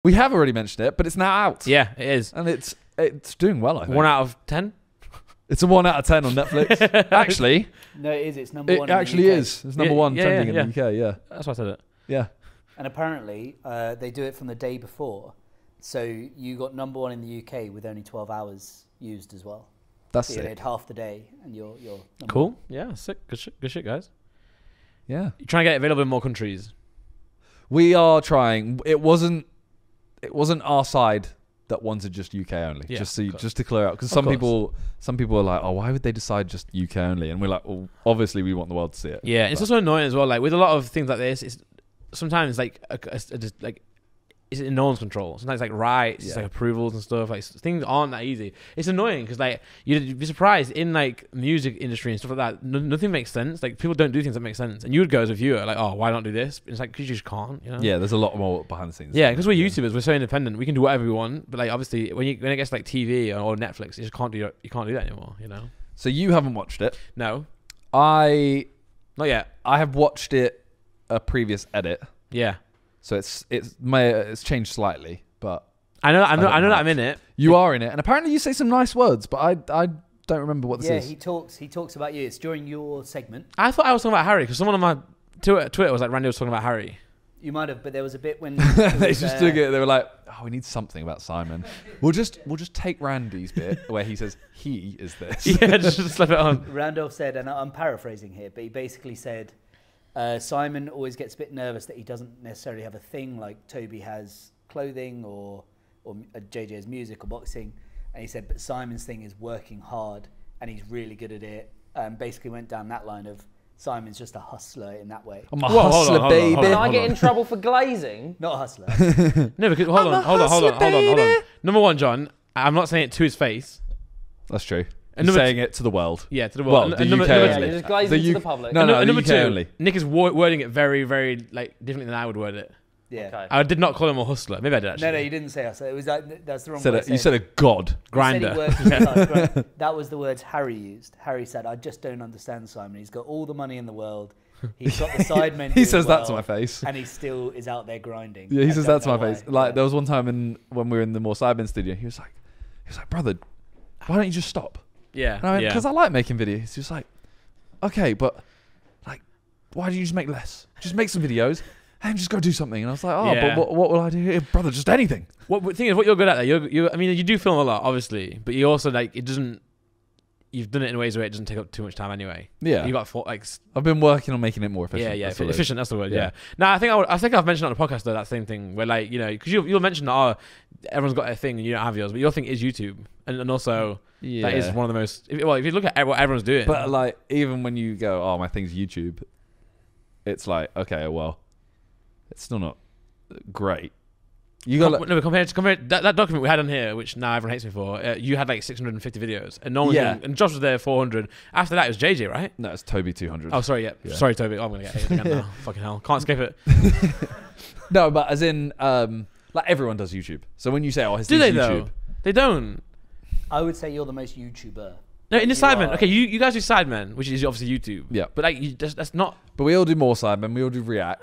We have already mentioned it, but it's now out. Yeah, it is. And it's doing well, I think. 1 out of 10? It's a 1 out of 10 on Netflix. Actually. No, it is. It's number one. It actually is. It's number one trending in the UK, yeah. That's why I said it. Yeah. And apparently, they do it from the day before. So you got number one in the UK with only 12 hours used as well. That's so sick. you had half the day and you're cool. One. Yeah, sick. Good shit, guys. Yeah. You're trying to get it available in more countries. We are trying. It wasn't our side that wanted just UK only. Yeah, just to clear out, because some people are like, oh, why would they decide just UK only? And we're like, well, obviously we want the world to see it. Yeah, it's also annoying as well. Like with a lot of things like this, it's sometimes like it's in no one's control. Sometimes like rights, it's like approvals and stuff. Like things aren't that easy. It's annoying because like you'd be surprised in like music industry and stuff like that. Nothing makes sense. Like people don't do things that make sense, and you would go as a viewer like, oh, why not do this? It's like because you just can't. You know? Yeah, there's a lot more behind the scenes. Yeah, because we're YouTubers, we're so independent. We can do whatever we want. But like obviously, when it gets like TV or Netflix, you just can't do that anymore. You know. So you haven't watched it? No, not yet. I have watched it a previous edit. Yeah. So it's changed slightly, but I know that I'm in it. You are in it, and apparently you say some nice words, but I don't remember what this is. Yeah, he talks about you. It's during your segment. I thought I was talking about Harry because someone on my Twitter was like, Randy was talking about Harry. You might have, but there was a bit when they just took it. They were like, "Oh, we need something about Simon. We'll just take Randy's bit where he says he is this." Yeah, just slap it on. Randolph said, and I'm paraphrasing here, but he basically said, Simon always gets a bit nervous that he doesn't necessarily have a thing like Toby has clothing or JJ has music or boxing, and he said, but Simon's thing is working hard and he's really good at it. Basically went down that line of Simon's just a hustler in that way. I'm a hustler, baby. Can I get in trouble for glazing? Not a hustler. No, because hold on. Number one, John, I'm not saying it to his face. That's true. And You're saying it to the world. Yeah, to the world. The UK number only. You're just glazing to the public. No, and number UK two, only. Nick is wording it very, very like differently than I would word it. Yeah. Okay. I did not call him a hustler. Maybe I did actually. No, you didn't say hustler. It was that's the wrong word. You said a god. Grinder. That was the words Harry used. Harry said, I just don't understand Simon. He's got all the money in the world. He's got the Sidemen. He says that to my face. And he still is out there grinding. Yeah, he says that to my why. face. Like there was one time when we were in the more Sidemen studio, he was like, brother, why don't you just stop? Yeah. Because I like making videos. He was like, okay, but like, why don't you just make less? Just make some videos and just go do something. And I was like, but what will I do here, brother? Just anything. The thing is, what you're good at, though, I mean, you do film a lot, obviously, but you also like it doesn't. You've done it in ways where it doesn't take up too much time anyway. Yeah, you got I've been working on making it more efficient. Yeah, efficient. That's the word. Yeah. Now I think I've mentioned on the podcast though that same thing where like because you'll mention that everyone's got their thing and you don't have yours, but your thing is YouTube and also that is one of the most. If you look at what everyone's doing, but like even when you go, my thing's YouTube, it's like okay, well, it's still not great. You got compared that document we had on here, which now everyone hates me for. You had like 650 videos, and no one. And Josh was there 400. After that, it was JJ, right? No, it's Toby 200. Oh, sorry, yeah. Sorry, Toby. I'm gonna get hated again now. Fucking hell, can't skip it. No, but as in, like everyone does YouTube. So when you say, his do they YouTube, though? They don't. I would say you're the most YouTuber. No, in the Sidemen. Okay, you guys do Sidemen, which is obviously YouTube. Yeah. But like, that's not. But we all do more Sidemen. We all do React.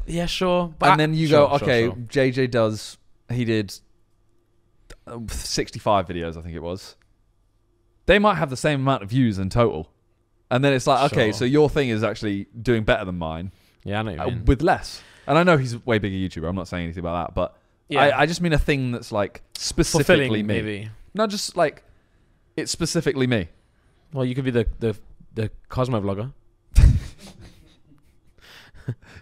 Yeah, sure. But and then you go, okay, sure. JJ does. He did 65 videos, I think it was. They might have the same amount of views in total. And then it's like, okay, so your thing is actually doing better than mine. Yeah, I know what you mean. With less. And I know he's a way bigger YouTuber. I'm not saying anything about that. But I just mean a thing that's like specifically fulfilling, me. Maybe. Not just like, it's specifically me. Well, you could be the Cosmo vlogger.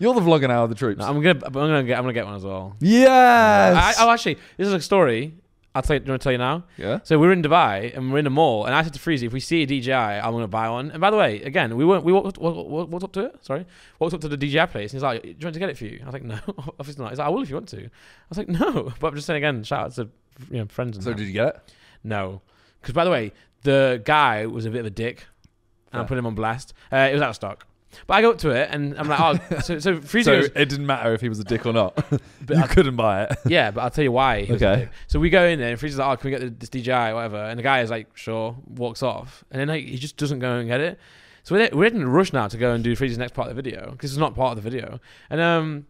You're the vlogger now of the troops. No, I'm gonna get one as well. Yes. Actually, this is a story. Do you want to tell you now? Yeah. So we're in Dubai and we're in a mall, and I said to Freezy, if we see a DJI, I'm gonna buy one. And by the way, again, we walked up to it. Sorry, walked up to the DJI place, and he's like, "Do you want to get it for you?" I was like, "No, obviously not." He's like, "I will if you want to." I was like, "No," but I'm just saying again, shout out to friends. And so did you get it? No, because by the way, the guy was a bit of a dick, and I put him on blast. It was out of stock. But I go up to it and I'm like, so Freezy so goes, it didn't matter if he was a dick or not. But you couldn't buy it. Yeah, but I'll tell you why. He was a dick. So we go in there and Freezy's like, can we get this DJI or whatever? And the guy is like, sure, walks off. And then he just doesn't go and get it. So we're in a rush now to go and do Freezy's next part of the video because it's not part of the video. And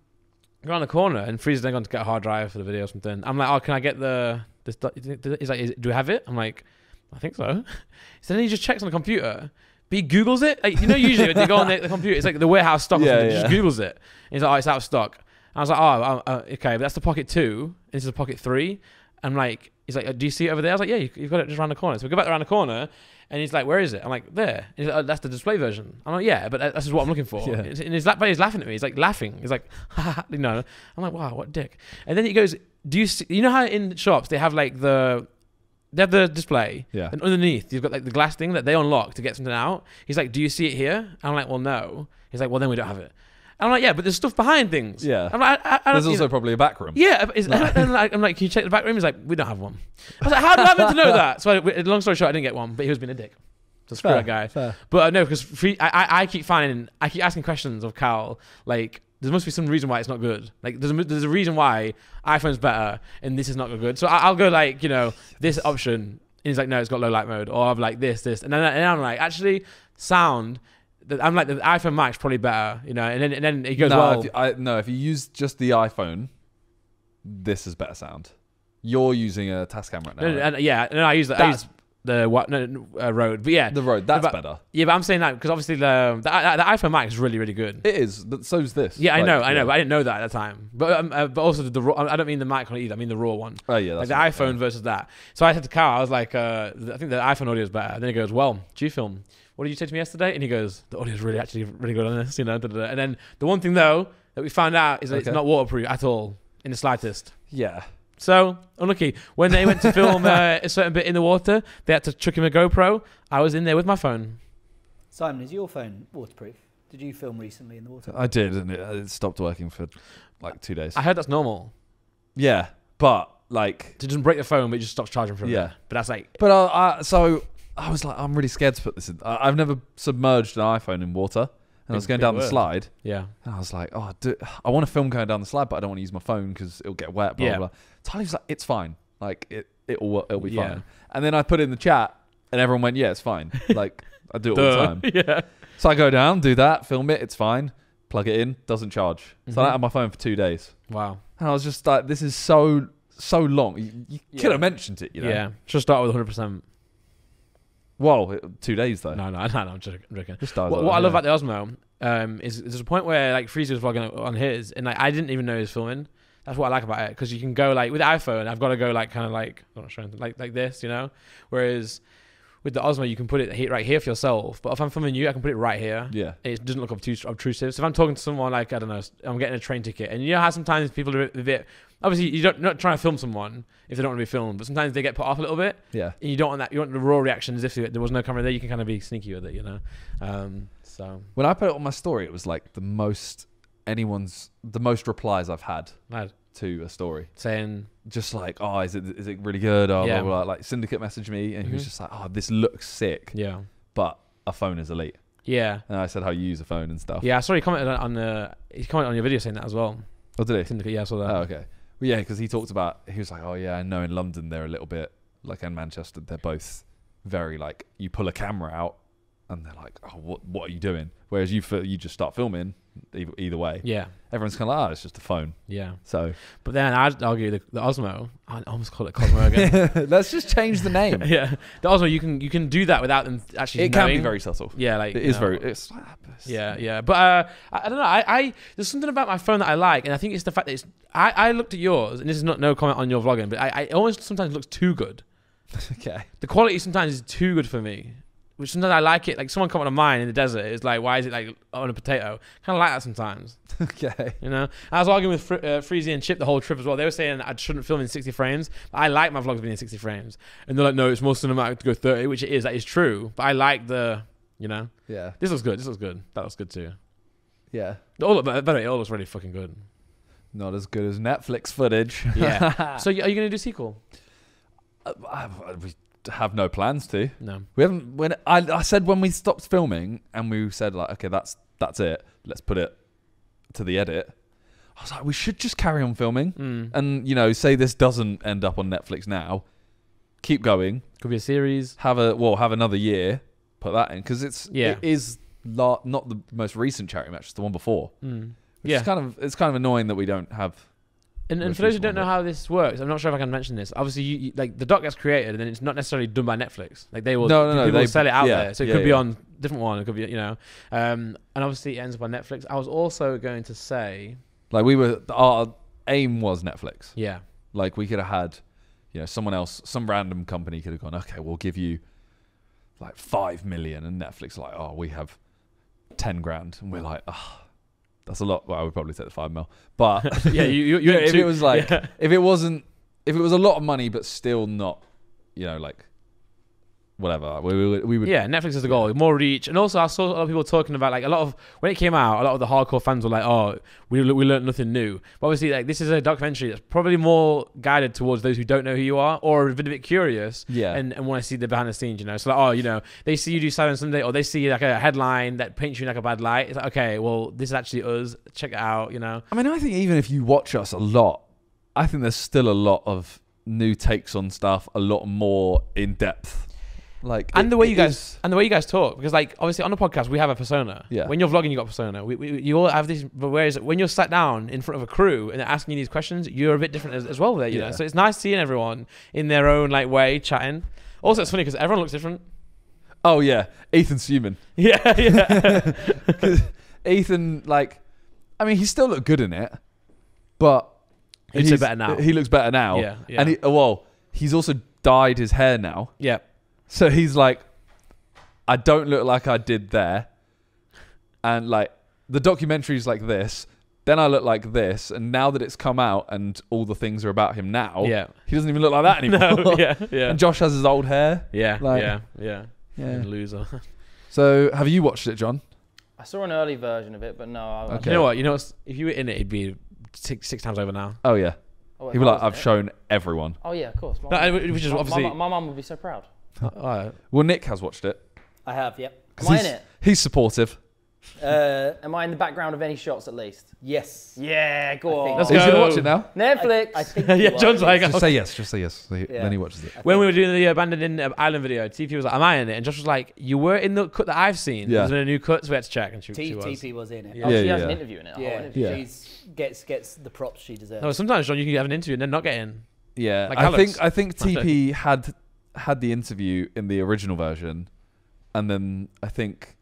go around the corner, and Freeze's then gone to get a hard drive for the video or something. I'm like, oh, can I get this? He's like, do we have it? I'm like, I think so. So then he just checks on the computer. But he Googles it. Like, usually when they go on the computer, it's like the warehouse stock. He just Googles it. And he's like, oh, it's out of stock. And I was like, okay, but that's the Pocket 2. And this is the Pocket 3. I'm like, he's like, do you see it over there? I was like, yeah, you've got it just around the corner. So we go back around the corner, and he's like, where is it? I'm like, there. And he's like, oh, that's the display version. I'm like, yeah, but that's just what I'm looking for. And he's laughing at me. He's like laughing. He's like, I'm like, wow, what a dick. And then he goes, do you see, you know how in shops they have like they have the display, and underneath you've got like the glass thing that they unlock to get something out. He's like, do you see it here? And I'm like, well, no. He's like, well, then we don't have it. And I'm like, yeah, but there's stuff behind things. Yeah. I'm like, there's also probably a back room. Yeah. I'm like, can you check the back room? He's like, we don't have one. I was like, how do I meant to know that? So long story short, I didn't get one, but he was being a dick. So screw that guy. Fair. But no, because I keep asking questions of Cal, like, there must be some reason why it's not good. Like, there's a reason why iPhone's better and this is not good. So I'll go like, this option. And he's like, no, it's got low light mode. Or I'm like, this. And then I'm like, actually, sound. I'm like, the iPhone Max probably better, And then he goes, if you use just the iPhone, this is better sound. You're using a Tascam right now. I use that. Rode, but yeah, the Rode, that's better. Yeah, but I'm saying that because obviously the iPhone Max is really, really good. It is, but so's this. Yeah, I know, but I didn't know that at the time. But also the raw, I don't mean the Mac one either. I mean the raw one. Oh yeah, that's like the iPhone versus that. So I said to Carl, I was like, I think the iPhone audio is better. And then he goes, well, G-Film, what did you say to me yesterday? And he goes, the audio is really good on this, And then the one thing though that we found out is that it's not waterproof at all in the slightest. Yeah. So, unlucky. When they went to film a certain bit in the water, they had to chuck him a GoPro. I was in there with my phone. Simon, is your phone waterproof? Did you film recently in the water? I did, and it stopped working for like 2 days. I heard that's normal. Yeah, but like... It doesn't break the phone, but it just stops charging for a bit. But that's like... But so I was like, I'm really scared to put this in. I've never submerged an iPhone in water. And I was going down the slide. Yeah. And I was like, I want to film going down the slide, but I don't want to use my phone because it'll get wet, blah, blah, blah. Tyler was like, it's fine. Like, it'll be fine. And then I put it in the chat, and everyone went, yeah, it's fine. Like, I do it all the time. Yeah. So I go down, do that, film it, it's fine. Plug it in, doesn't charge. So I had my phone for 2 days. Wow. And I was just like, this is so long. You could have mentioned it, Yeah. Should start with 100%. Well, 2 days though. No, I'm joking. What I love about the Osmo is there's a point where like Freezy was vlogging on his, and like I didn't even know he was filming. That's what I like about it, because you can go like with the iPhone, I've got to go like kind of like I'm not showing like this, Whereas with the Osmo, you can put it right here for yourself. But if I'm filming you, I can put it right here. Yeah, it doesn't look obtrusive. So if I'm talking to someone like, I don't know, I'm getting a train ticket, and you know how sometimes people are a bit. Obviously, you're not trying to film someone if they don't want to be filmed, but sometimes they get put off a little bit. Yeah. And you don't want that. You want the raw reaction as if there was no camera there. You can kind of be sneaky with it, So when I put it on my story, it was like the most replies I've had to a story saying just like, oh, is it really good? Oh, blah, blah, blah. Like Syndicate messaged me and he was just like, oh, this looks sick. Yeah. But a phone is elite. Yeah. And I said how you use a phone and stuff. Yeah, I saw he commented on your video saying that as well. Oh, did he? Syndicate, yeah, I saw that. Oh, okay. Well, yeah, because he talked about, he was like, oh yeah, I know in London they're a little bit, like in Manchester, they're both very like, you pull a camera out and they're like, oh, what are you doing? Whereas you just start filming, either way. Yeah. Everyone's kind of like, it's just a phone. Yeah. So. But then I'd argue the Osmo, I almost called it Cosmo again. Let's just change the name. Yeah. The Osmo, you can do that without them actually It knowing. can be very subtle. Yeah, like. It is very. It's, yeah. But I don't know. There's something about my phone that I like, and I think it's the fact that I looked at yours, and this is no comment on your vlogging, but I almost sometimes looks too good. Okay. The quality sometimes is too good for me. Which sometimes I like it. Like someone commented on mine in the desert. It's like, why is it like on a potato? Kind of like that sometimes. Okay. I was arguing with Freezy and Chip the whole trip as well. They were saying I shouldn't film in 60 frames. But I like my vlogs being in 60 frames. And they're like, no, it's more cinematic to go 30, which it is. That is true. But I like the, Yeah. This looks good. That looks good too. Yeah. By the way, it all looks really fucking good. Not as good as Netflix footage. Yeah. So are you going to do a sequel? We have no plans to. No. We haven't. When I said when we stopped filming and we said like, okay, that's it. Let's put it to the edit. I was like, we should just carry on filming and say this doesn't end up on Netflix now. Keep going. Could be a series. Have another year. Put that in because it is not the most recent charity match. It's the one before, It's kind of annoying that we don't have. And for those who don't know how this works, I'm not sure if I can mention this. Obviously, you like the doc gets created, and then it's not necessarily done by Netflix. Like they will, people will sell it out there, so it could be on different one. It could be, and obviously it ends up on Netflix. I was also going to say, like our aim was Netflix. Yeah, like we could have had, someone else, some random company could have gone, okay, we'll give you like 5 million, and Netflix like, oh, we have 10 grand, and we're like, oh. That's a lot. Well, I would probably take the 5 mil, but yeah, if it was like, if it was a lot of money, but still not, like, whatever, we would. Yeah, Netflix is the goal, more reach, and also I saw a lot of people talking about like when it came out, a lot of the hardcore fans were like, oh, we learned nothing new. But obviously, like this is a documentary that's probably more guided towards those who don't know who you are or are a bit curious, and want to see the behind the scenes. So like, they see you do Silent Sunday, or they see like a headline that paints you in like a bad light. It's like, okay, well, this is actually us. Check it out. I mean, I think even if you watch us a lot, I think there's still a lot of new takes on stuff, a lot more in depth. Like the way you guys talk, because like obviously on the podcast we have a persona. Yeah. When you're vlogging, you got a persona. You all have this. But whereas when you're sat down in front of a crew and they're asking you these questions, you're a bit different as well there. You know. So it's nice seeing everyone in their own like way chatting. Also, it's funny because everyone looks different. Oh yeah, Ethan's human. Yeah. Ethan, like, I mean, he still looked good in it, but he looks better now. He looks better now. Yeah. And he's also dyed his hair now. Yeah. So he's like, I don't look like I did there. And like the documentary's like this, then I look like this, and now that it's come out and all the things are about him now, he doesn't even look like that anymore. Yeah. And Josh has his old hair. Yeah. Loser. So have you watched it, John? I saw an early version of it, but no. Okay. You know what? If you were in it, it'd be six times over now. Oh yeah. Oh, he'd be like, I've shown everyone. Oh yeah, of course. Which is obviously my mum would be so proud. Well, Nick has watched it. I have, yep. Am I in it? He's supportive. Am I in the background of any shots at least? Yes. Yeah, go on. Let's He's go. going to watch it now. Netflix. I think Yeah, John's like, Just say yes. Then he watches it. When we were doing the Abandoned Island video, TP was like, am I in it? And Josh was like, you were in the cut that I've seen. Yeah. Was there a new cut? So we had to check. And she was. TP was in it. Yeah. Oh, she has an interview in it. Yeah. She gets the props she deserves. No, sometimes, John, you can have an interview and then not get in. Yeah. Like I think TP had the interview in the original version, and then I think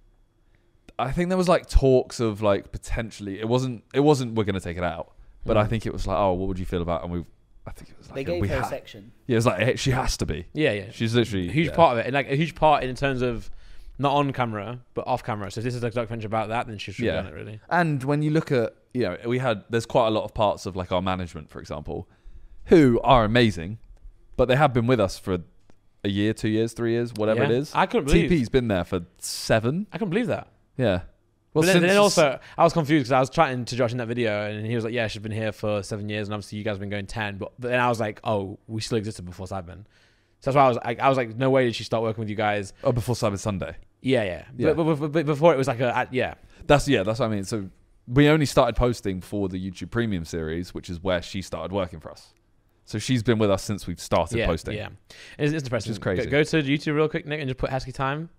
there was like talks of like potentially it wasn't we're gonna take it out, but I think it was like, oh, what would you feel about, and I think it was like they gave her a section. Yeah, it's like she has to be. Yeah. She's literally a huge part of it, and like a huge part in terms of not on camera but off camera. So if this is a documentary about that, then she should have done it really. And when you look at there's quite a lot of parts of like our management, for example, who are amazing, but they have been with us for a year, 2 years, 3 years, whatever it is. I couldn't believe TP's been there for 7. I couldn't believe that. Yeah. Well, but then also, I was confused because I was chatting to Josh in that video, and he was like, yeah, she's been here for 7 years, and obviously you guys have been going 10. But then I was like, oh, we still existed before Sidemen. So that's why I was like, no way did she start working with you guys. Oh, before Cyber Sunday. Yeah. But before it was like That's what I mean. So we only started posting for the YouTube Premium series, which is where she started working for us. So she's been with us since we've started posting. Yeah. It's depressing. It's crazy. Go to YouTube real quick, Nick, and just put Husky time.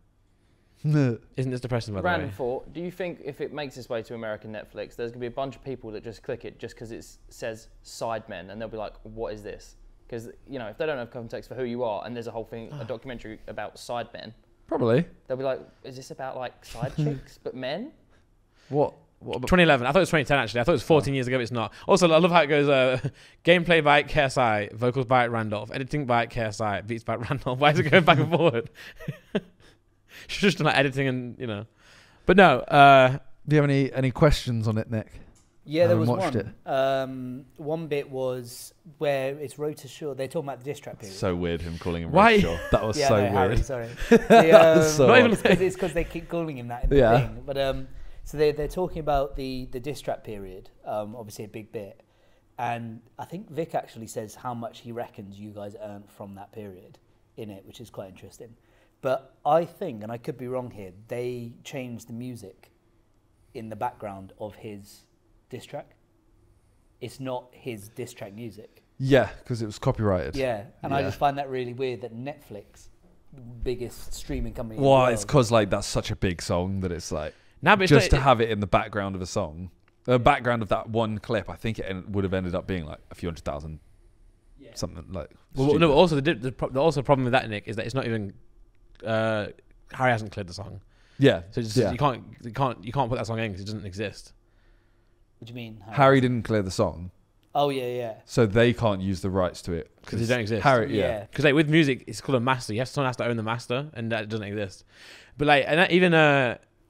Isn't this depressing, by the way? Random thought. Do you think if it makes its way to American Netflix, there's going to be a bunch of people that just click it just because it says Sidemen, and they'll be like, what is this? Because, if they don't have context for who you are, and there's a whole thing, a documentary about Sidemen. Probably. They'll be like, is this about like side chicks, but men? What about 2011. I thought it was 2010 actually. I thought it was 14 years ago. But it's not. Also, I love how it goes. Gameplay by KSI, vocals by Randolph, editing by KSI, beats by Randolph. Why is it going back and forward? She's just done like editing and But no. Do you have any questions on it, Nick? Yeah, there was one. One bit was where it's Road to Shore. They're talking about the diss track period. So weird him calling him Road to Shore. That was so weird. Harry, sorry. It's because they keep calling him that in the thing. But so they're talking about the diss track period. Obviously a big bit, and I think Vic actually says how much he reckons you guys earned from that period in it, which is quite interesting. But I think, and I could be wrong here, they changed the music in the background of his diss track. It's not his diss track music. Yeah, because it was copyrighted. Yeah, and I just find that really weird that Netflix, the biggest streaming company. Well, it's because like that's such a big song that it's like but just to have it in the background of a song. The background of that one clip, I think it would have ended up being like a few 100,000, something like. Well, no. Also, the problem with that, Nick, is that it's not even. Harry hasn't cleared the song. Yeah. So you can't put that song in because it doesn't exist. What do you mean? Harry didn't clear the song. Oh yeah. So they can't use the rights to it because they don't exist. Harry, yeah. Because like with music, it's called a master. Someone has to own the master, and that doesn't exist. But like, and that even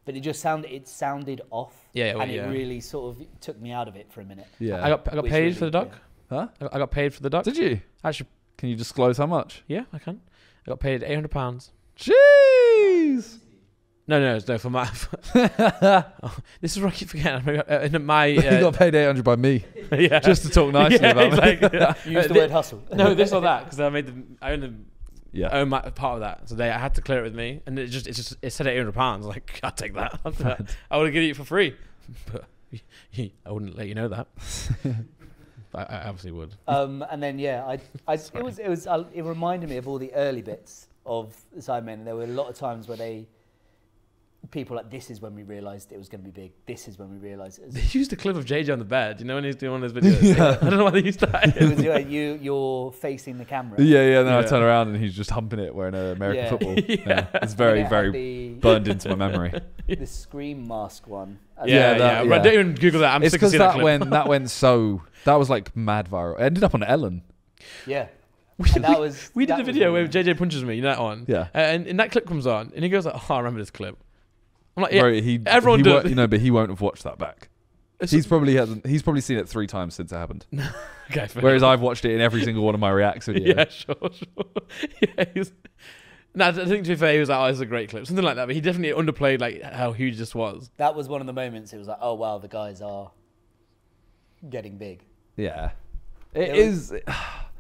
But it just sounded off. Yeah, well, and it really sort of took me out of it for a minute. Yeah. I got paid for the doc. Huh? I got paid for the doc. Did you? Actually, can you disclose how much? Yeah, I can. I got paid £800. Jeez. No, for my. This is what I keep forgetting. My you got paid 800 by me. Yeah. Just to talk nicely about me. Use the word hustle. No, this or that because I own the. Yeah. Own my part of that, so I had to clear it with me, and it said £800. Like, I'll take that. I would have given it for free, but I wouldn't let you know that. I obviously would. And then it reminded me of all the early bits of the Sidemen. There were a lot of times where people like, this is when we realised it was going to be big. This is when we realised it was. They used a clip of JJ on the bed. You know when he's doing one of those videos. Yeah. I don't know why they used that. It was you're facing the camera. Yeah. Then I turn around and he's just humping it wearing American football. Yeah. It's very burned into my memory. The Scream mask one. Yeah. Don't even Google that. It's because that went so. That was like mad viral. It ended up on Ellen. Yeah. We did a video where JJ punches me. You know that one. Yeah. And that clip comes on, and he goes like, "Oh, I remember this clip." I'm like, yeah, bro, everyone does. But he won't have watched that back. He's probably seen it 3 times since it happened. Okay. Whereas I've watched it in every single one of my reacts videos. Yeah, sure. Yeah, I think to be fair, he was like, "Oh, this is a great clip," something like that. But he definitely underplayed like how huge this was. That was one of the moments. It was like, "Oh wow, the guys are getting big." Yeah, it is.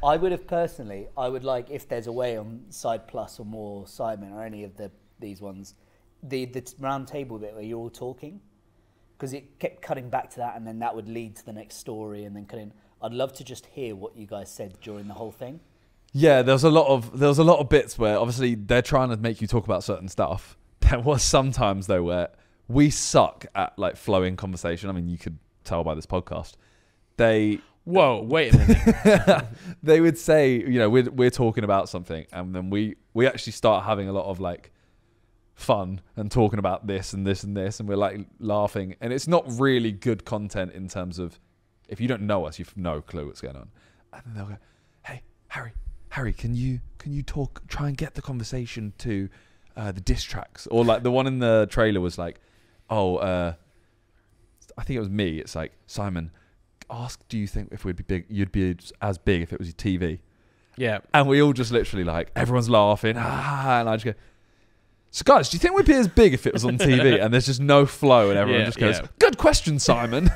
I would have personally. I would like if there's a way on Side Plus or more Sidemen or any of these ones. The round table bit where you're all talking, because it kept cutting back to that, and then that would lead to the next story, and then cutting. I'd love to just hear what you guys said during the whole thing. Yeah, there was a lot of bits where obviously they're trying to make you talk about certain stuff. There was sometimes though where we suck at like flowing conversation. I mean, you could tell by this podcast. Whoa, wait a minute. They would say, we're talking about something, and then we actually start having a lot of like fun and talking about this and this and this, and we're like laughing, and it's not really good content in terms of if you don't know us, you've no clue what's going on. And then they'll go, "Hey, Harry, can you try and get the conversation to the diss tracks?" Or like the one in the trailer was like, I think it was me. It's like, "Simon, ask, do you think if we'd be big, you'd be as big if it was your TV?" Yeah. And we all just literally like, everyone's laughing, and I just go, "So guys, do you think we'd be as big if it was on TV?" And there's just no flow, and everyone just goes, "Good question, Simon."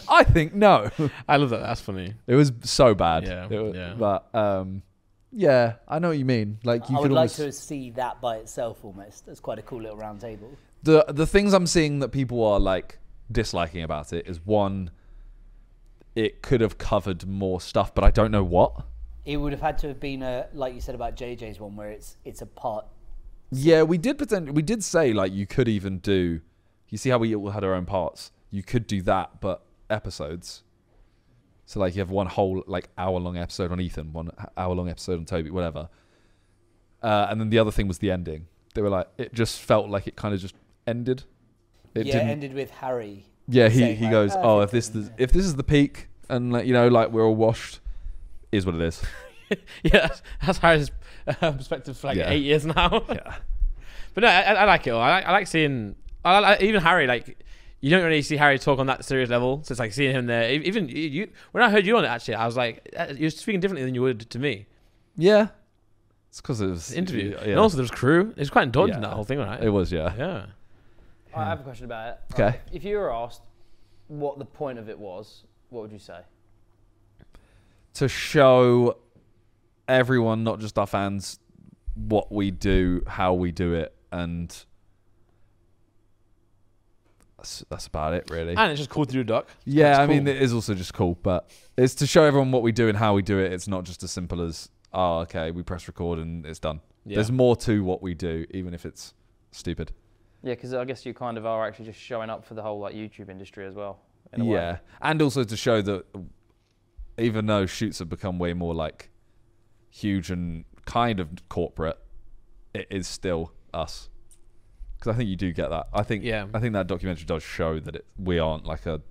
I think no. I love that. That's funny. It was so bad. Yeah. But yeah, I know what you mean. Like I would like to see that by itself almost. It's quite a cool little round table. The things I'm seeing that people are like disliking about it is, one, it could have covered more stuff, but I don't know what. It would have had to have been like you said about JJ's one, where it's a part. Yeah, we did say like you could even do. You see how we all had our own parts. You could do that, but episodes. So like you have one whole like hour-long episode on Ethan, 1 hour-long episode on Toby, whatever. And then the other thing was the ending. They were like, it just felt like it kind of just ended. It ended with Harry. Yeah, he goes, "Oh, if this is the peak, and like, like we're all washed, is what it is." Yeah, that's Harry's perspective for like 8 years now. Yeah, but no, I like it all. I like seeing even Harry. Like, you don't really see Harry talk on that serious level, so it's like seeing him there. Even you, when I heard you on it, actually, I was like, you're speaking differently than you would to me. Yeah, it's because it was interview, yeah. and also there was crew. It was quite daunting that whole thing, right? It was, yeah. Yeah. I have a question about it. Okay. If you were asked what the point of it was, what would you say? To show everyone, not just our fans, what we do, how we do it, and that's about it, really. And it's just cool to do a doc. Yeah, I mean, it is also just cool, but it's to show everyone what we do and how we do it. It's not just as simple as, "Oh, okay, we press record and it's done." Yeah. There's more to what we do, even if it's stupid. Yeah, because I guess you kind of are actually just showing up for the whole like YouTube industry as well. in a way. And also to show that even though shoots have become way more like huge and kind of corporate, it is still us. Because I think you do get that. I think that documentary does show that we aren't like a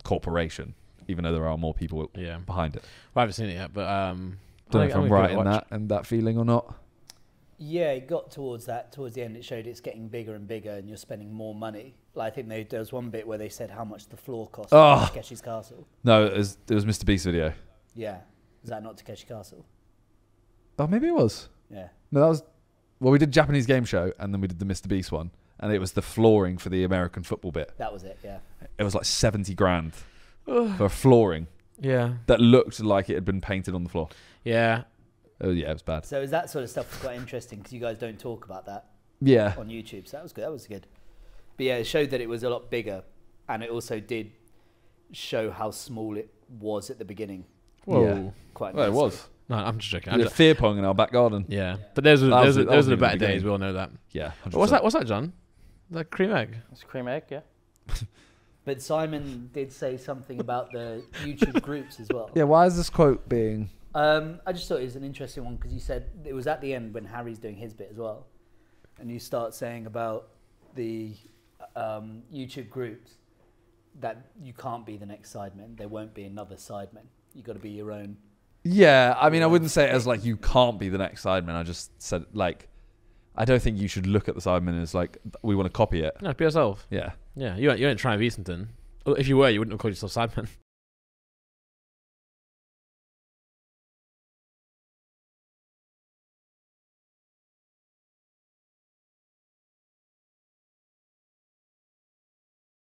corporation, even though there are more people behind it. Well, I haven't seen it yet, but don't know if I'm right in that feeling or not. Yeah, it got towards the end. It showed it's getting bigger and bigger, and you're spending more money. Like, I think there was one bit where they said how much the floor cost in Takeshi's Castle. No, it was Mr. Beast's video. Yeah, is that not Takeshi Castle? Oh, maybe it was. Yeah. No, that was. Well, we did Japanese game show, and then we did the Mr. Beast one, and it was the flooring for the American football bit. That was it. Yeah. It was like 70 grand for flooring. Yeah. That looked like it had been painted on the floor. Yeah. Oh yeah, it was bad. So is that sort of stuff quite interesting because you guys don't talk about that on YouTube. So that was good. That was good. But yeah, it showed that it was a lot bigger, and it also did show how small it was at the beginning. Whoa. Yeah. Quite. Well, it was. No, I'm just joking. We had fear pong in our back garden. Yeah, but those are the better days. We all know that. Yeah. 100%. What's that, John? The cream egg. It's cream egg, yeah. But Simon did say something about the YouTube groups as well. Yeah. Why is this quote being? I just thought it was an interesting one because you said it was at the end when Harry's doing his bit as well, and you start saying about the YouTube groups that you can't be the next Sidemen. There won't be another Sidemen. You got to be your own. Yeah, I mean, I wouldn't say it as like you can't be the next Sidemen. I just said like, I don't think you should look at the Sidemen as like we want to copy it. No, be yourself. Yeah. Yeah, you ain't trying to be something. If you were, you wouldn't have called yourself Sidemen.